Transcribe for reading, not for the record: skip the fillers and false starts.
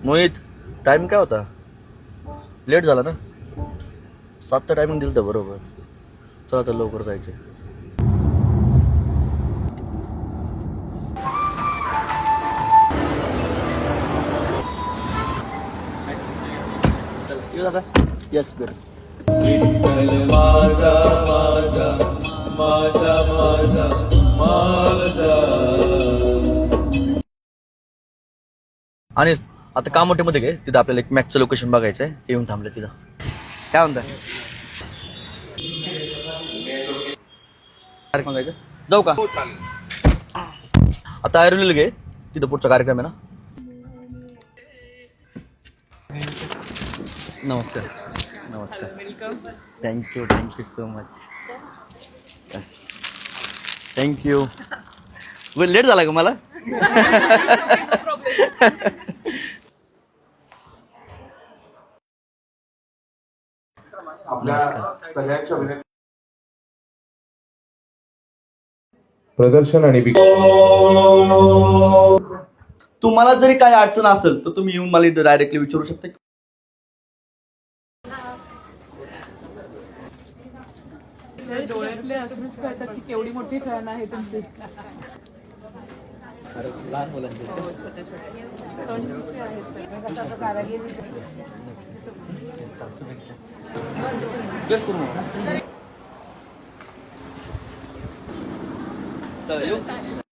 Mohit, time काय होता? Late झाला ना. 7चा टायमिंग दिलं तर बरोबर. चला तर लवकर जायचे. येस बेट. अनिल, आता कामोठीमध्ये घे, तिथं आपल्याला एक मॅचचं लोकेशन बघायचं आहे, ते येऊन थांबलं तिथं. काय म्हणताय? कार्यक्रम जायचं, जाऊ का? आता ऐरोलीला घे, तिथं पुढचा कार्यक्रम आहे ना. नमस्कार. नमस्कार. Thank you so much. Yes, thank you. Late झाला का मला? प्रदर्शन आणि तुम्हाला जरी काय अडचण असेल तर तुम्ही येऊन मला डायरेक्टली विचारू शकता. डोळ्यातले असूनच कळतात की केवढी मोठी फॅन आहे तुमची. लहान मुलांचे चला येऊ.